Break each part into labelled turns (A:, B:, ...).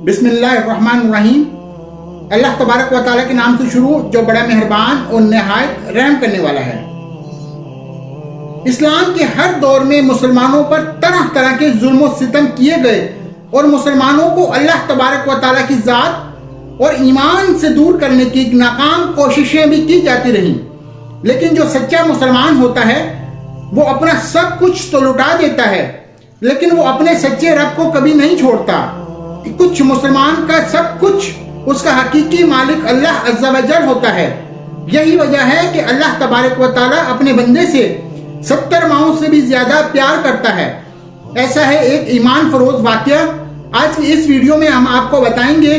A: بسم اللہ الرحمن الرحیم۔ اللہ تبارک و تعالیٰ کے نام سے شروع جو بڑا مہربان اور نہایت رحم کرنے والا ہے۔ اسلام کے ہر دور میں مسلمانوں پر طرح طرح کے ظلم و ستم کیے گئے اور مسلمانوں کو اللہ تبارک و تعالیٰ کی ذات اور ایمان سے دور کرنے کی ناکام کوششیں بھی کی جاتی رہیں، لیکن جو سچا مسلمان ہوتا ہے وہ اپنا سب کچھ تو لٹا دیتا ہے، لیکن وہ اپنے سچے رب کو کبھی نہیں چھوڑتا۔ کچھ مسلمان کا سب کچھ اس کا حقیقی مالک اللہ عز و جل ہوتا ہے۔ یہی وجہ ہے کہ اللہ تبارک و تعالیٰ اپنے بندے سے 70 ماؤں سے بھی زیادہ پیار کرتا ہے۔ ایسا ہے ایک ایمان فروز واقعہ۔ آج کی اس ویڈیو میں ہم آپ کو بتائیں گے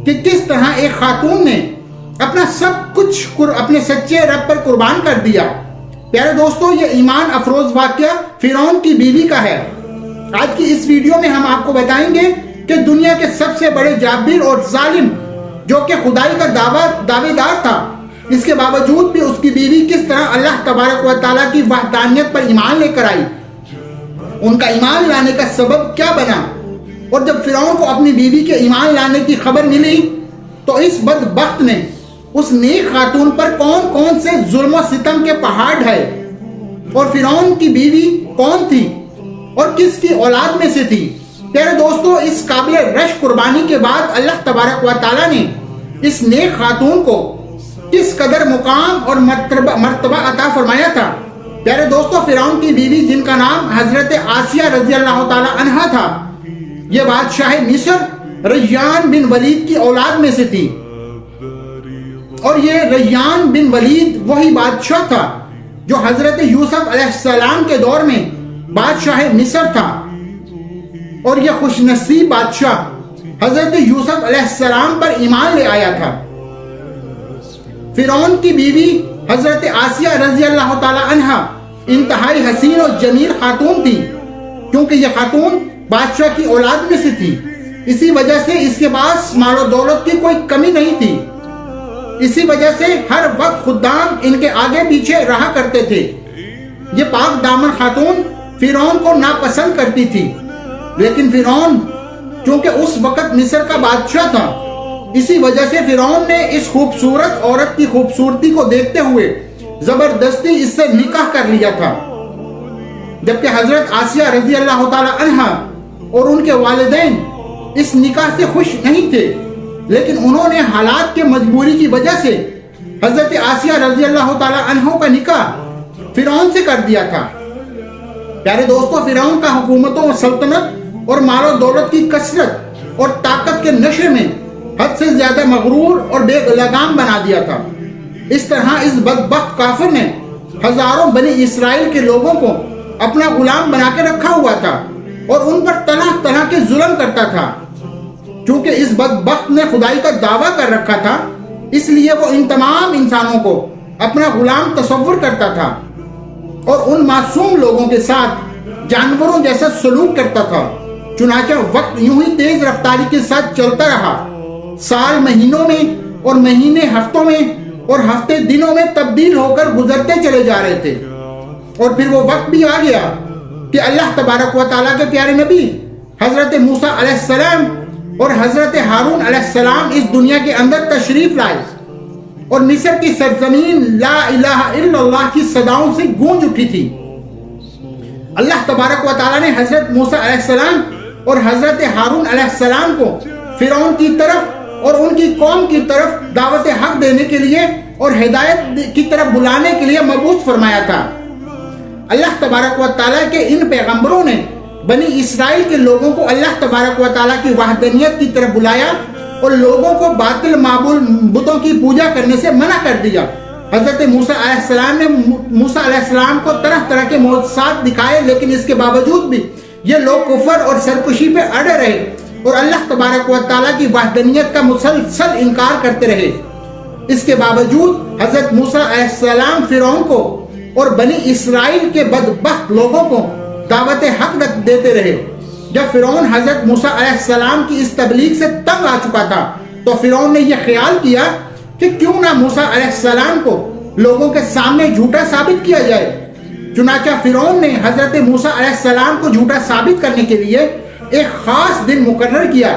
A: کہ کس طرح ایک خاتون نے اپنا سب کچھ اپنے سچے رب پر قربان کر دیا۔ پیارے دوستو، یہ ایمان افروز واقعہ فرعون کی بیوی کا ہے۔ آج کی اس ویڈیو میں ہم آپ کو بتائیں گے کہ دنیا کے سب سے بڑے جابر اور ظالم جو کہ خدائی کا دعوے دار تھا، اس کے باوجود بھی اس کی بیوی کس طرح اللہ تبارک و تعالیٰ کی وحدانیت پر ایمان لے کر آئی، ان کا ایمان لانے کا سبب کیا بنا۔ اور جب فرعون کو اپنی بیوی کے ایمان لانے کی خبر ملی تو اس بدبخت نے اس نیک خاتون پر کون کون سے ظلم و ستم کے پہاڑ ڈھائے، اور فرعون کی بیوی کون تھی اور کس کی اولاد میں سے تھی۔ پیارے دوستو، اس قابل رش قربانی کے بعد اللہ تبارک و تعالیٰ نے اس نیک خاتون کو کس قدر مقام اور مرتبہ عطا فرمایا تھا۔ پیارے دوستو، فرعون کی بیوی جن کا نام حضرت آسیہ رضی اللہ تعالیٰ عنہا تھا، یہ بادشاہ مصر ریان بن ولید کی اولاد میں سے تھی، اور یہ ریان بن ولید وہی بادشاہ تھا جو حضرت یوسف علیہ السلام کے دور میں بادشاہ مصر تھا، اور یہ خوش نصیب بادشاہ حضرت یوسف علیہ السلام پر ایمان لے آیا تھا۔ فرعون کی بیوی حضرت آسیہ رضی اللہ تعالی عنہا انتہائی حسین اور جمیل خاتون تھی، کیونکہ یہ خاتون بادشاہ کی اولاد میں سے تھی۔ اسی وجہ سے اس کے پاس مال و دولت کی کوئی کمی نہیں تھی، اسی وجہ سے ہر وقت خدام ان کے آگے پیچھے رہا کرتے تھے۔ یہ پاک دامن خاتون فرعون کو ناپسند کرتی تھی، لیکن فرعون چونکہ اس وقت مصر کا بادشاہ تھا، اسی وجہ سے فرعون نے اس خوبصورت عورت کی خوبصورتی کو دیکھتے ہوئے زبردستی اس سے نکاح کر لیا تھا۔ جبکہ حضرت آسیہ رضی اللہ تعالی عنہا اور ان کے والدین اس نکاح سے خوش نہیں تھے، لیکن انہوں نے حالات کے مجبوری کی وجہ سے حضرت آسیہ رضی اللہ تعالی عنہ کا نکاح فرعون سے کر دیا تھا۔ پیارے دوستو، فرعون کا حکومتوں اور سلطنت اور مال و دولت کی کثرت اور طاقت کے نشے میں حد سے زیادہ مغرور اور بے لگام بنا دیا تھا۔ اس طرح اس بدبخت کافر نے ہزاروں بنی اسرائیل کے لوگوں کو اپنا غلام بنا کے رکھا ہوا تھا اور ان پر طرح طرح کے ظلم کرتا تھا۔ چونکہ اس بدبخت نے خدائی کا دعویٰ کر رکھا تھا، اس لیے وہ ان تمام انسانوں کو اپنا غلام تصور کرتا تھا اور ان معصوم لوگوں کے ساتھ جانوروں جیسا سلوک کرتا تھا۔ چنانچہ وقت یوں ہی تیز رفتاری کے ساتھ چلتا رہا۔ سال مہینوں میں اور مہینے ہفتوں میں اور ہفتے دنوں میں تبدیل ہو کر گزرتے چلے جا رہے تھے، اور پھر وہ وقت بھی آ گیا کہ اللہ تبارک و تعالیٰ کے پیارے نبی حضرت موسیٰ علیہ السلام اور حضرت ہارون علیہ السلام اس دنیا کے اندر تشریف لائے، اور مصر کی سرزمین لا الہ الا اللہ کی صداؤں سے گونج اٹھی تھی۔ اللہ تبارک و تعالیٰ نے حضرت موسیٰ علیہ السلام اور حضرت ہارون علیہ السلام کو فرعون کی طرف اور ان کی قوم کی طرف دعوت حق دینے کے لیے اور ہدایت کی طرف بلانے کے لیے مبعوث فرمایا تھا۔ اللہ تبارک و تعالیٰ کے ان پیغمبروں نے بنی اسرائیل کے لوگوں کو اللہ تبارک و تعالیٰ کی وحدانیت کی طرف بلایا اور لوگوں کو باطل معبود بتوں کی پوجا کرنے سے منع کر دیا۔ حضرت موسیٰ علیہ السلام نے موسیٰ علیہ السلام کو طرح طرح کے معجزات دکھائے، لیکن اس کے باوجود بھی یہ لوگ کفر اور سرکشی پہ اڑے رہے اور اللہ تبارک و تعالیٰ کی وحدانیت کا مسلسل انکار کرتے رہے۔ اس کے باوجود حضرت موسیٰ علیہ السلام فرعون کو اور بنی اسرائیل کے بدبخت لوگوں کو دعوت حق دیتے رہے۔ جب فرعون حضرت موسیٰ علیہ السلام کی اس تبلیغ سے تنگ آ چکا تھا تو فرعون نے یہ خیال کیا کہ کیوں نہ موسیٰ علیہ السلام کو لوگوں کے سامنے جھوٹا ثابت کیا جائے۔ چنانچہ فرعون نے حضرت موسیٰ علیہ السلام کو جھوٹا ثابت کرنے کے لیے ایک خاص دن مقرر کیا،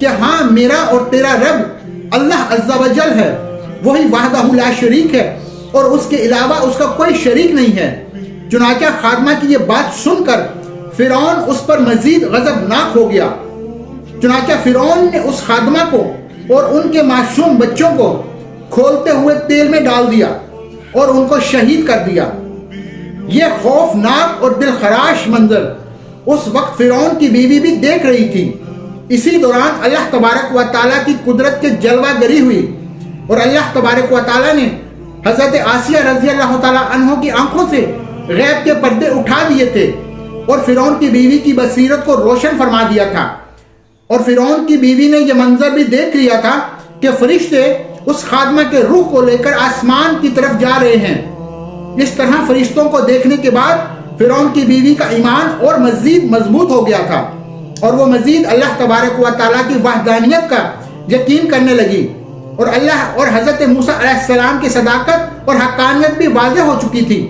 A: کہ ہاں میرا اور تیرا رب اللہ عز و جل ہے، وہی وحدہ لا شریک ہے اور اس کے علاوہ اس کا کوئی شریک نہیں ہے۔ چنانچہ خادمہ کی یہ بات سن کر فرعون اس پر مزید غضبناک ہو گیا۔ چنانچہ فرعون نے اس خادمہ کو اور ان کے معصوم بچوں کو کھولتے ہوئے تیل میں ڈال دیا اور ان کو شہید کر دیا۔ یہ خوفناک اور دل خراش منظر اس وقت فرعون کی بیوی بھی دیکھ رہی تھی۔ اسی دوران اللہ تبارک و تعالیٰ کی قدرت کے جلوہ گری ہوئی اور اللہ تبارک و تعالیٰ نے حضرت آسیہ رضی اللہ تعالیٰ عنہ کی آنکھوں سے غیب کے پردے اٹھا دیے تھے اور فرعون کی بیوی کی بصیرت کو روشن فرما دیا تھا۔ اور فرعون کی بیوی نے یہ منظر بھی دیکھ لیا تھا کہ فرشتے اس خادمہ کے روح کو لے کر آسمان کی طرف جا رہے ہیں۔ اس طرح فرشتوں کو دیکھنے کے بعد فرعون کی بیوی کا ایمان اور مزید مضبوط ہو گیا تھا اور وہ مزید اللہ تبارک و تعالیٰ کی وحدانیت کا یقین کرنے لگی، اور اللہ اور حضرت موسیٰ علیہ السلام کی صداقت اور حقانیت بھی واضح ہو چکی تھی۔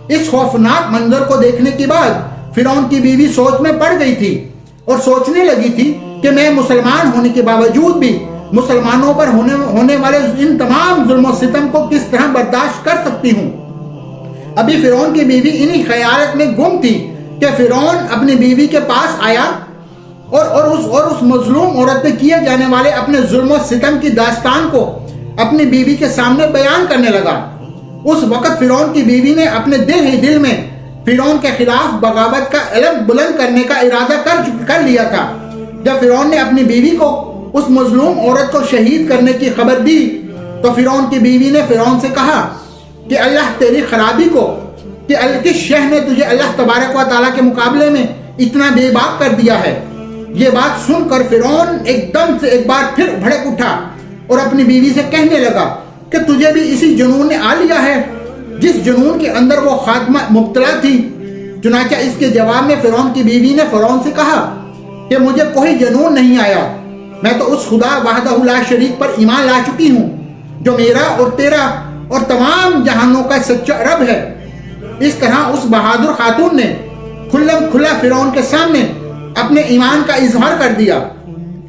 A: اس خوفناک منظر کو دیکھنے کے بعد فرعون کی بیوی سوچ میں پڑ گئی تھی اور سوچنے لگی تھی کہ میں مسلمان ہونے کے باوجود بھی مسلمانوں پر ہونے والے ان تمام ظلم و ستم کو کس طرح برداشت کر سکتی ہوں۔ ابھی فرعون کی بیوی انہی خیالات میں گم تھی کہ فرعون اپنی بیوی کے پاس آیا اور اس مظلوم عورت پہ کیے جانے والے اپنے ظلم و ستم کی داستان کو اپنی بیوی کے سامنے بیان کرنے لگا۔ اس وقت فرعون کی بیوی نے اپنے دل میں فرعون کے خلاف بغاوت کا علم بلند کرنے کا ارادہ کر لیا تھا۔ جب فرعون نے اپنی بیوی کو اس مظلوم عورت کو شہید کرنے کی خبر دی تو فرعون کی بیوی نے فرعون سے کہا کہ اللہ تیری خرابی کو، کہ کس شہ نے تجھے اللہ تبارک و تعالیٰ کے مقابلے میں اتنا بے باک کر دیا ہے۔ یہ بات سن کر فرعون ایک دم سے ایک بار پھر بھڑک اٹھا اور اپنی بیوی سے کہنے لگا کہ تجھے بھی اسی جنون نے آ لیا ہے جس جنون کے اندر وہ خادمہ مبتلا تھی۔ چنانچہ اس کے جواب میں فرعون کی بیوی نے فرعون سے کہا کہ مجھے کوئی جنون نہیں آیا، میں تو اس خدا وحدہ لا شریک پر ایمان لا چکی ہوں جو میرا اور تیرا اور تمام جہانوں کا سچا رب ہے۔ اس طرح اس بہادر خاتون نے کھلم کھلا فرعون کے سامنے اپنے ایمان کا اظہار کر دیا۔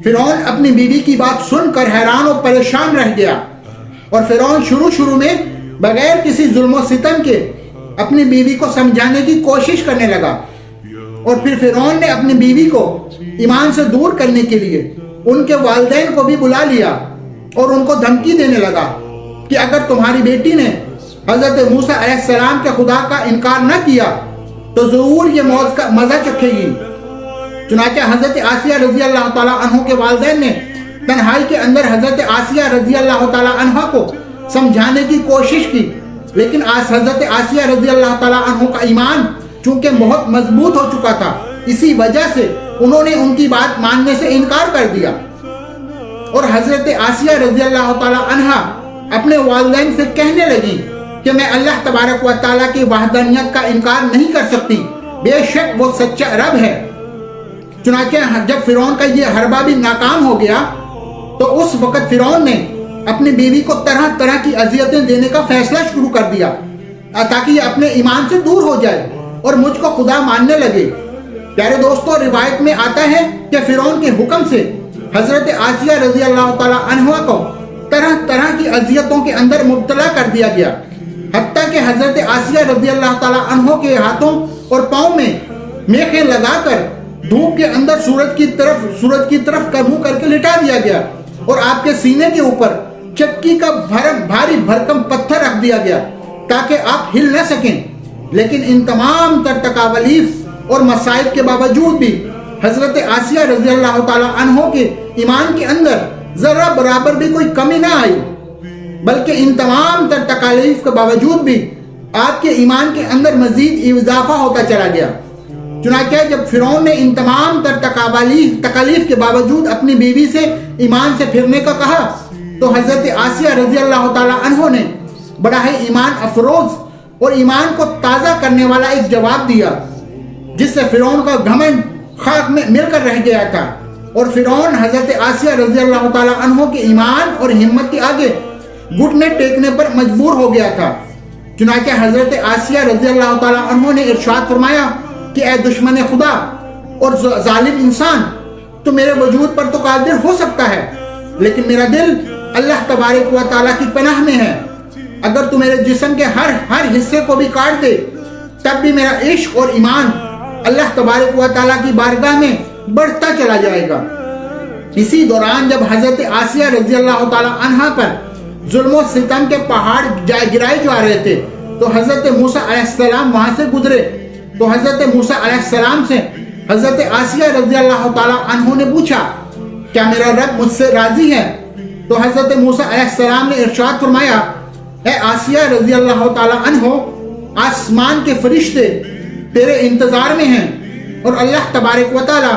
A: فرعون اپنی بیوی کی بات سن کر حیران اور پریشان رہ گیا، اور فرعون شروع میں بغیر کسی ظلم و ستم کے اپنی بیوی کو سمجھانے کی کوشش کرنے لگا، اور پھر فرعون نے اپنی بیوی کو ایمان سے دور کرنے کے لیے ان کے والدین کو بھی بلا لیا اور ان کو دھمکی دینے لگا کہ اگر تمہاری بیٹی نے حضرت موسیٰ علیہ السلام کے خدا کا انکار نہ کیا تو ضرور یہ موت کا مزہ چکھے گی۔ چنانچہ حضرت آسیہ رضی اللہ تعالیٰ عنہ کے والدین نے تنہائی کے اندر حضرت آسیہ رضی اللہ تعالیٰ عنہ کو سمجھانے کی کوشش کی، لیکن حضرت آسیہ رضی اللہ تعالیٰ عنہ کا ایمان چونکہ بہت مضبوط ہو چکا تھا، اسی وجہ سے انہوں نے ان کی بات ماننے سے انکار کر دیا، اور حضرت آسیہ رضی اللہ تعالیٰ عنہ اپنے والدین سے کہنے لگی کہ میں اللہ تبارک و تعالیٰ کی وحدانیت کا انکار نہیں کر سکتی، بے شک وہ سچا رب ہے۔ چنانچہ جب فرعون کا یہ حربہ بھی ناکام ہو گیا تو اس وقت فرعون نے اپنی بیوی کو طرح طرح کی اذیتیں دینے کا فیصلہ شروع کر دیا تاکہ یہ اپنے ایمان سے دور ہو جائے اور مجھ کو خدا ماننے لگے۔ پیارے دوستو، روایت میں آتا ہے کہ فرعون کے حکم سے حضرت آسیہ رضی اللہ تعالیٰ عنہ کو طرح طرح کی اذیتوں کے اندر مبتلا کر دیا گیا، حتیٰ کہ حضرت آسیہ رضی اللہ تعالیٰ عنہ کے ہاتھوں اور پاؤں میں میخیں لگا کر دھوپ کے اندر سورج کی طرف منہ کر کے لٹا دیا گیا، اور آپ کے سینے کے اوپر چکی کا بھاری بھرکم پتھر رکھ دیا گیا تاکہ آپ ہل نہ سکیں۔ لیکن ان تمام تر تکالیف اور مصائب کے باوجود بھی حضرت آسیہ رضی اللہ تعالیٰ عنہ کے ایمان کے اندر ذرہ برابر بھی کوئی کمی نہ آئی، بلکہ ان تمام تر تکالیف کے باوجود بھی آپ کے ایمان کے اندر مزید اضافہ ہوتا چلا گیا۔ چنانچہ جب فرعون نے ان تمام تر تکالیف کے باوجود اپنی بیوی سے ایمان سے پھرنے کا کہا تو حضرت آسیہ رضی اللہ تعالیٰ عنہ نے بڑا ہی ایمان افروز اور ایمان کو تازہ کرنے والا ایک جواب دیا، جس سے فرعون کا گھمنڈ خاک میں مل کر رہ گیا تھا، اور فرعون حضرت آسیہ رضی اللہ تعالیٰ عنہ کے ایمان اور ہمت کے آگے گھٹنے ٹیکنے پر مجبور ہو گیا تھا۔ چنانچہ حضرت آسیہ رضی اللہ تعالیٰ عنہ نے ارشاد فرمایا کہ اے دشمن خدا اور ظالم انسان، تو میرے وجود پر تو قادر ہو سکتا ہے، لیکن میرا دل اللہ تبارک و تعالیٰ کی پناہ میں ہے۔ اگر تو میرے جسم کے ہر حصے کو بھی کاٹ دے تب بھی میرا عشق اور ایمان اللہ تبارک و تعالیٰ کی بارگاہ میں بڑھتا چلا جائے گا۔ اسی دوران جب حضرت آسیہ رضی اللہ تعالیٰ عنہا پر ظلم و ستم کے پہاڑ گرائے جا رہے تھے تو حضرت موسیٰ علیہ السلام وہاں سے گزرے، تو حضرت موسیٰ علیہ السلام سے حضرت آسیہ رضی اللہ تعالیٰ عنہ نے پوچھا کیا میرا رب مجھ سے راضی ہے؟ تو حضرت موسیٰ علیہ السلام نے ارشاد فرمایا اے آسیہ رضی اللہ تعالیٰ عنہ، آسمان کے فرشتے تیرے انتظار میں ہیں اور اللہ تبارک و تعالیٰ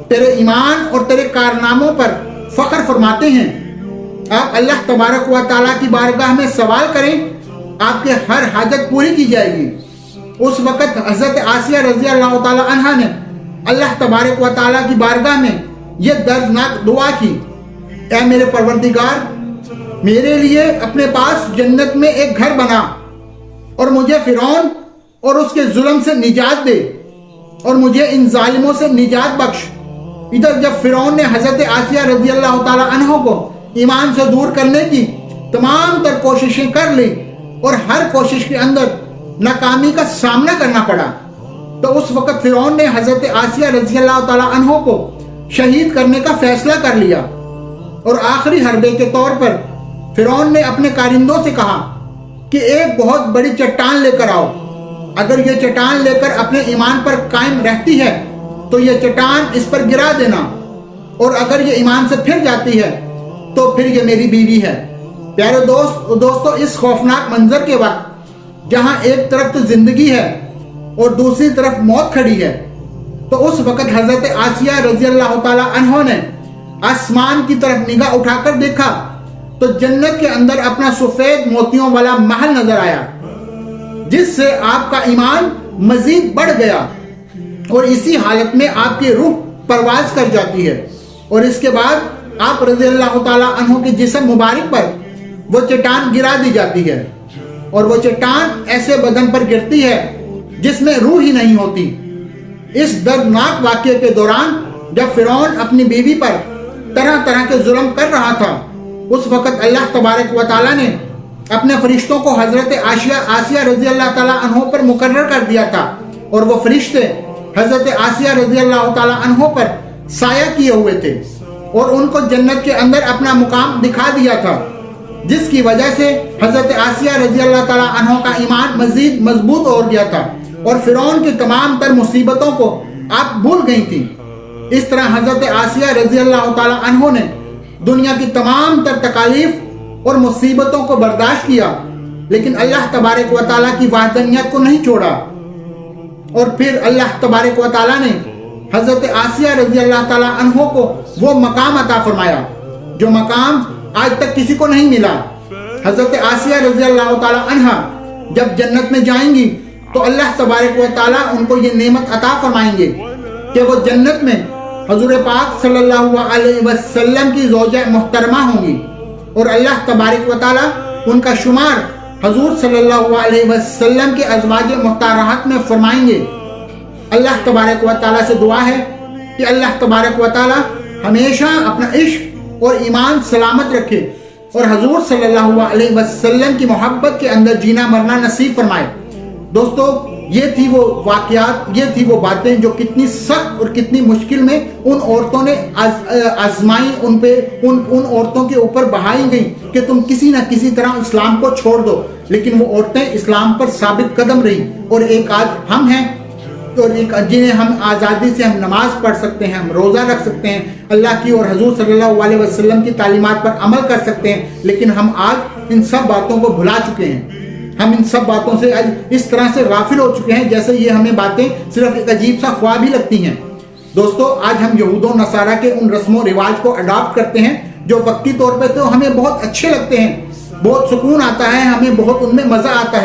A: تیرے ایمان اور تیرے کارناموں پر فخر فرماتے ہیں۔ آپ اللہ تبارک و تعالیٰ کی بارگاہ میں سوال کریں، آپ کے ہر حاجت پوری کی جائے گی۔ اس وقت حضرت آسیہ رضی اللہ تعالیٰ عنہ نے اللہ تبارک و تعالیٰ کی بارگاہ میں یہ دردناک دعا کی، اے میرے پروردگار، میرے لیے اپنے پاس جنت میں ایک گھر بنا اور مجھے فرعون اور اس کے ظلم سے نجات دے اور مجھے ان ظالموں سے نجات بخش۔ ادھر جب فرعون نے حضرت آسیہ رضی اللہ تعالیٰ عنہ کو ایمان سے دور کرنے کی تمام تر کوششیں کر لی اور ہر کوشش کے اندر ناکامی کا سامنا کرنا پڑا، تو اس وقت فرعون نے حضرت آسیہ رضی اللہ تعالیٰ عنہ کو شہید کرنے کا فیصلہ کر لیا، اور آخری حربے کے طور پر فرعون نے اپنے کارندوں سے کہا کہ ایک بہت بڑی چٹان لے کر آؤ، اگر یہ چٹان لے کر اپنے ایمان پر قائم رہتی ہے تو یہ چٹان اس پر گرا دینا، اور اگر یہ ایمان سے پھر جاتی ہے تو پھر یہ میری بیوی ہے۔ پیارے دوستو، اس خوفناک منظر کے وقت جہاں ایک طرف تو زندگی ہے اور دوسری طرف موت کھڑی ہے، تو اس وقت حضرت آسیہ رضی اللہ تعالیٰ عنہ نے آسمان کی طرف نگاہ اٹھا کر دیکھا تو جنت کے اندر اپنا سفید موتیوں والا محل نظر آیا، جس سے آپ کا ایمان مزید بڑھ گیا اور اسی حالت میں آپ کی روح پرواز کر جاتی ہے، اور اس کے بعد آپ رضی اللہ تعالیٰ عنہ کے جسم مبارک پر وہ چٹان گرا دی جاتی ہے، اور وہ چٹان ایسے بدن پر گرتی ہے جس میں روح ہی نہیں ہوتی۔ اس دردناک واقعے کے دوران جب فرعون اپنی بیوی پر طرح طرح کے ظلم کر رہا تھا، اس وقت اللہ تبارک و تعالیٰ نے اپنے فرشتوں کو حضرت آسیہ رضی اللہ تعالیٰ عنہ پر مقرر کر دیا تھا، اور وہ فرشتے حضرت آسیہ رضی اللہ تعالیٰ عنہ پر سایہ کیے ہوئے تھے اور ان کو جنت کے اندر اپنا مقام دکھا دیا تھا، جس کی وجہ سے حضرت آسیہ رضی اللہ تعالیٰ عنہ کا ایمان مزید مضبوط ہو گیا تھا اور فرعون کی تمام تر مصیبتوں کو آپ بھول گئی تھی۔ اس طرح حضرت آسیہ رضی اللہ تعالیٰ عنہ نے دنیا کی تمام تر تکالیف اور مصیبتوں کو برداشت کیا، لیکن اللہ تبارک و تعالیٰ کی وحدانیت کو نہیں چھوڑا، اور پھر اللہ تبارک و تعالیٰ نے حضرت آسیہ رضی اللہ تعالیٰ عنہ کو وہ مقام عطا فرمایا جو مقام آج تک کسی کو نہیں ملا۔ حضرت آسیہ رضی اللہ تعالیٰ عنہ جب جنت میں جائیں گی تو اللہ تبارک و تعالیٰ ان کو یہ نعمت عطا فرمائیں گے کہ وہ جنت میں حضور پاک صلی اللہ علیہ وسلم کی زوجہ محترمہ ہوں گی، اور اللہ تبارک و تعالیٰ ان کا شمار حضور صلی اللہ علیہ وسلم کے ازواج مطہرات میں فرمائیں گے۔ اللہ تبارک و تعالیٰ سے دعا ہے کہ اللہ تبارک و تعالیٰ ہمیشہ اپنا عشق اور ایمان سلامت رکھے اور حضور صلی اللہ علیہ وسلم کی محبت کے اندر جینا مرنا نصیب فرمائے۔ دوستو، یہ تھی وہ واقعات، یہ تھی وہ باتیں جو کتنی سخت اور کتنی مشکل میں ان عورتوں نے آزمائی، ان عورتوں کے اوپر بہائی گئی کہ تم کسی نہ کسی طرح اسلام کو چھوڑ دو، لیکن وہ عورتیں اسلام پر ثابت قدم رہی، اور ایک آج ہم ہیں اور جنہیں ہم آزادی سے ہم نماز پڑھ سکتے ہیں، ہم روزہ رکھ سکتے ہیں، اللہ کی اور حضور صلی اللہ علیہ وسلم کی تعلیمات پر عمل کر سکتے ہیں، لیکن ہم آج ان سب باتوں کو بھلا چکے ہیں۔ ہم ان سب باتوں سے آج اس طرح سے غافل ہو چکے ہیں جیسے یہ ہمیں باتیں صرف ایک عجیب سا خواب ہی لگتی ہیں۔ دوستو، آج ہم یہود و نصارہ کے ان رسم و رواج کو اڈاپٹ کرتے ہیں جو وقتی طور پہ تو ہمیں بہت اچھے لگتے ہیں، بہت سکون آتا ہے، ہمیں بہت ان میں مزہ آتا ہے،